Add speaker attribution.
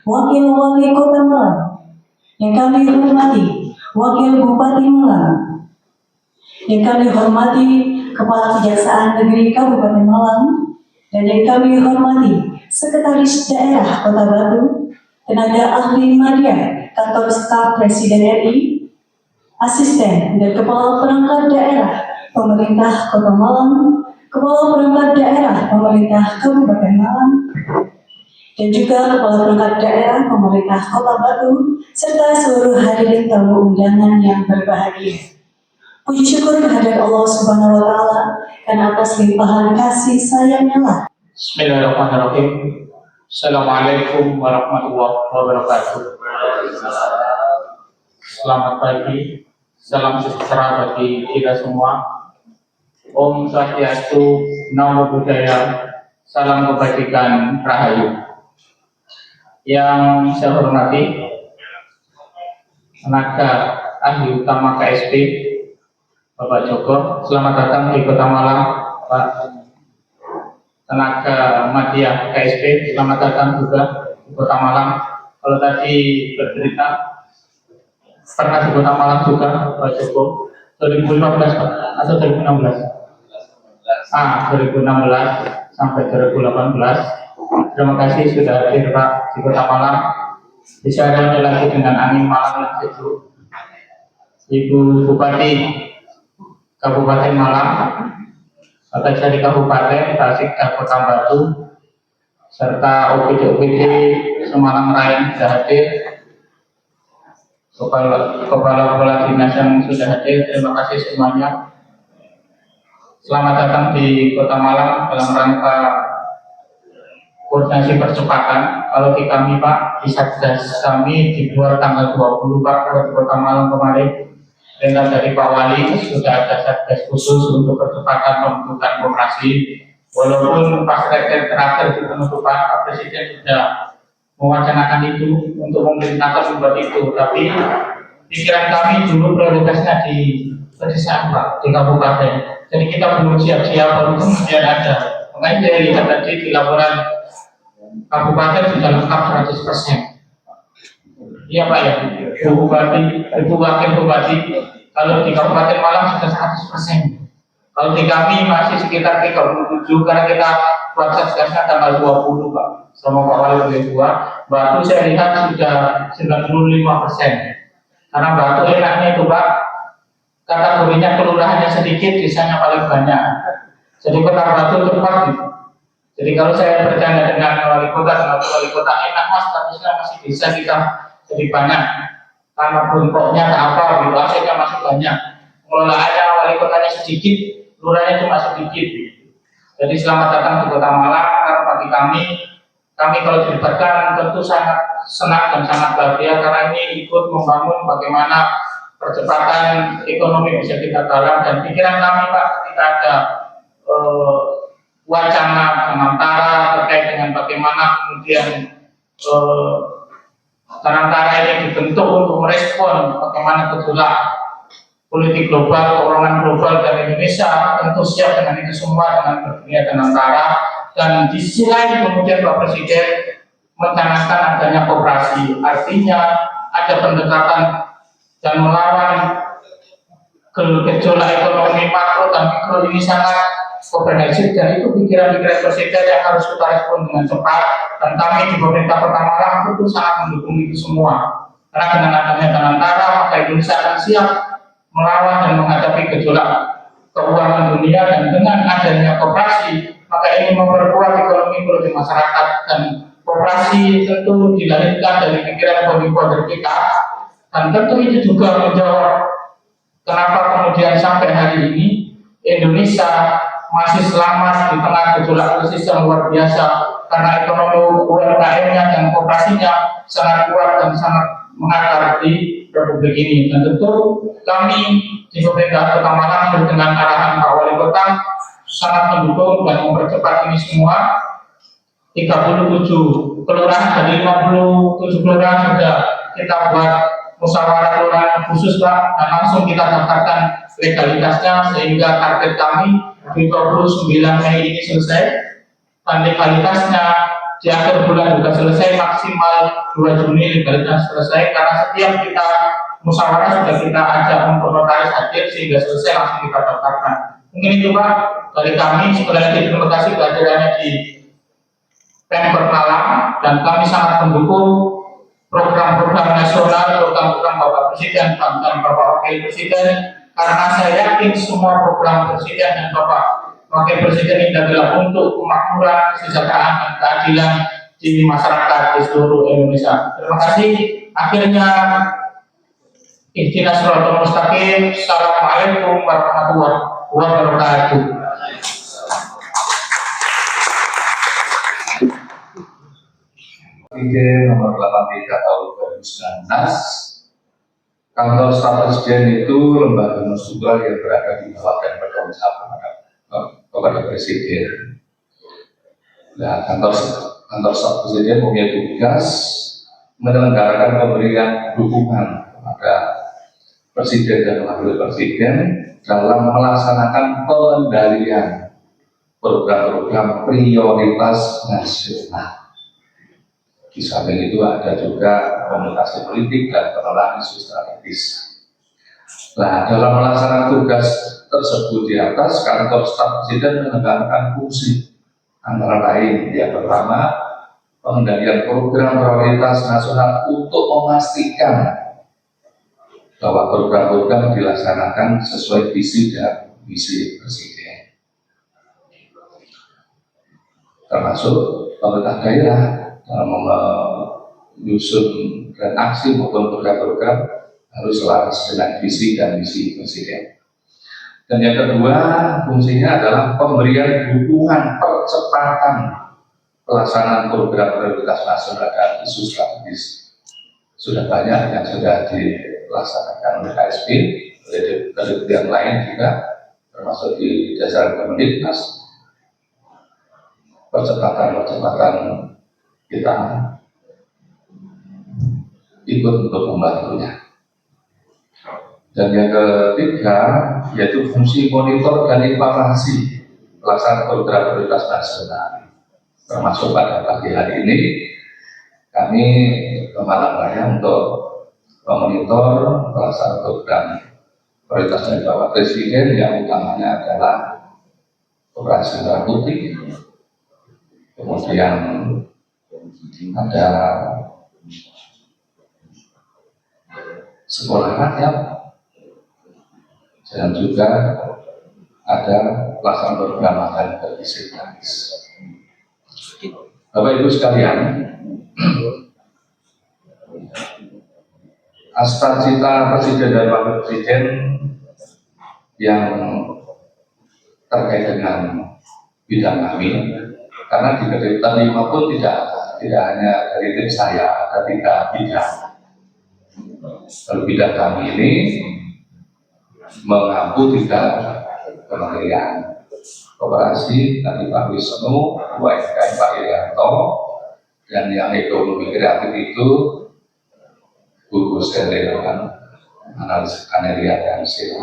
Speaker 1: Wakil Wali Kota Malang, yang kami hormati Wakil Bupati Malang, yang kami hormati Kepala Kejaksaan Negeri Kabupaten Malang, dan yang kami hormati Sekretaris Daerah Kota Batu, tenaga ahli media Kantor Staf Presiden RI, asisten dan kepala perangkat daerah pemerintah Kota Malang, kepala perangkat daerah pemerintah Kabupaten Malang, dan juga kepala perangkat daerah pemerintah Kota Batu, serta seluruh hadirin tamu undangan yang berbahagia. Puji syukur kehadirat Allah Subhanahu wa Ta'ala karena atas limpahan kasih sayangnya lah.
Speaker 2: Bismillahirrahmanirrahim. Assalamualaikum warahmatullahi wabarakatuh. Selamat pagi, salam sejahtera bagi kita semua. Om Swastiastu, Namo Buddhaya, salam kebajikan Rahayu. Yang saya hormati tenaga ahli utama KSP Bapak Joko, selamat datang di Kota Malang. Pak tenaga media KSP, selamat datang juga di Kota Malang. Kalau tadi bercerita pernah di Kota Malang juga Pak Joko, 2015 Pak, atau 2016? 2016 sampai 2018. Terima kasih sudah hadir Pak di Kota Malang. Bisa ada lagi dengan angin Malang yang sejuk. Ibu Bupati Kabupaten Malang, Bapak Jadi Kabupaten, Tasik dan Kota Batu, serta OPD Semalang Raya sudah hadir. Kepala dinas yang sudah hadir, terima kasih semuanya. Selamat datang di Kota Malang dalam rangka koordinasi percepatan. Kalau di kami Pak, di Satgas kami di luar tanggal 20 Pak di Kota Malang kemarin, perintah dari Pak Wali sudah ada Satgas khusus untuk percepatan pembentukan koperasi. Walaupun pas terakhir di penutupan Pak Presiden sudah mewacanakan itu untuk memerintahkan membuat itu, tapi pikiran kami dulu prioritasnya di pedesaan Pak, di kabupaten. Jadi kita belum siap-siap, baru kemudian ada. Makanya saya lihat tadi di laporan kabupaten sudah lengkap 100%. Iya Pak ya, Ibu Wakil Bupati, kalau di Kabupaten Malang sudah 100%. Kalau di kami masih sekitar 37 karena kita buat satgasnya tanggal 20 Pak. Sama Pak Wali Kedua, Batu saya lihat sudah 95%. Karena Batu enaknya itu Pak, kategorinya kelurahannya sedikit, desanya paling banyak. Jadi Kota Batu cepat gitu. Jadi kalau saya bercanda dengan wali kota enak mas, tapi masih bisa kita jadi banyak. Karena bungkoknya ke apa, gitu, asetnya masih banyak. Pengelolaannya wali kotanya sedikit, lurahnya cuma sedikit. Jadi selamat datang di Kota Malang. Karena bagi kami kalau dilibatkan tentu sangat senang dan sangat bahagia karena ini ikut membangun bagaimana percepatan ekonomi bisa kita galang. Dan pikiran kami Pak, ketika ada wacana Karangtara terkait dengan bagaimana kemudian Karangtara ini dibentuk untuk merespon bagaimana gejolak politik global, keuangan global dari Indonesia, tentu siap dengan itu semua dengan berdirinya Karangtara. Dan di sisi lain kemudian Pak Presiden mencanangkan adanya koperasi, artinya ada pendekatan dan melawan gejolak ekonomi makro dan mikro ini sangat komprehensif, dan itu pikiran-pikiran Presiden yang harus kita respon dengan cepat. Dan kami di pemerintah Kota Malang itu sangat mendukung itu semua. Karena dengan adanya Karangtara maka Indonesia akan siap melawan dan menghadapi gejolak keuangan dunia, dan dengan adanya koperasi maka ini memperkuat ekonomi di masyarakat. Dan koperasi tentu dilahirkan dari pikiran founder kita, dan tentu itu juga menjawab kenapa kemudian sampai hari ini Indonesia masih selamat di tengah gejolak krisis yang luar biasa, karena ekonomi UMKM-nya dan koperasinya sangat kuat dan sangat mengakar di Republik ini. Dan tentu kami di pemerintahan Kota Malang dengan arahan Pak Wali Kota sangat mendukung dan mempercepat ini semua. 37 kelurahan dari 57 kelurahan sudah kita buat musyawarah kelurahan khusus Pak, dan langsung kita daftarkan legalitasnya sehingga target kami di 29 Mei ini selesai, dan legalitasnya di akhir bulan juga selesai, maksimal 2 Juni legalitas selesai, karena setiap kita musyawarah sudah kita ajak untuk notaris hadir sehingga selesai langsung kita daftarkan. Mungkin itu Pak dari kami. Sekali lagi terima kasih kehadirannya di Pemkot Malang, dan kami sangat mendukung program-program nasional, program-program Bapak Presiden dan Bapak Wakil Presiden, karena saya yakin semua program Presiden dan Bapak Wakil Presiden ini adalah untuk kemakmuran, kesejahteraan, dan keadilan di masyarakat di seluruh Indonesia. Terima kasih. Akhirnya, ihdinas siratal mustaqim. Assalamualaikum warahmatullahi wabarakatuh.
Speaker 3: Presiden nomor 83 tahun 2019. Kantor staf presiden itu lembaga non-struktural yang berada di bawah dan bertanggung jawab kepada presiden. Nah, kantor staf presiden punya tugas menyelenggarakan pemberian dukungan kepada presiden dan wakil presiden dalam melaksanakan pengendalian program-program prioritas nasional. Di samping itu ada juga komunikasi politik dan pengelolaan isu strategis. Nah, dalam melaksanakan tugas tersebut di atas, kantor staf presiden menjalankan fungsi antara lain yang pertama, pengendalian program prioritas nasional untuk memastikan bahwa program-program dilaksanakan sesuai visi dan misi presiden, termasuk pemerintah daerah dalam menyusun dan aksi maupun program-program harus selaras dengan visi dan misi presiden. Dan yang kedua, fungsinya adalah pemberian dukungan percepatan pelaksanaan program prioritas nasional dan isu strategis. Sudah banyak yang sudah dilaksanakan oleh KSP, oleh yang lain juga, termasuk di dasar Kemendiknas. Percepatan kita ikut untuk membantunya. Dan yang ketiga yaitu fungsi monitor dan evaluasi pelaksanaan program prioritas nasional. Termasuk pada pagi hari ini kami ke Malang Raya untuk memonitor pelaksanaan program prioritas dari Bapak Presiden yang utamanya adalah operasi merah putih, kemudian ada sekolah rakyat, dan juga ada pelaksanaan program makan bergizi gratis. Bapak Ibu sekalian, cita Presiden dan Wakil Presiden yang terkait dengan bidang kami, karena di kegiatan 5 pun tidak hanya dari tim saya, ada 3 bidang. Kalau bidang kami ini mengampu 3 kementerian. Koperasi tadi Pak Wisnu, UMKM Pak Irianto, dan yang ekonomi kreatif itu Bu Steril kan, analis Kanelia dan Sil.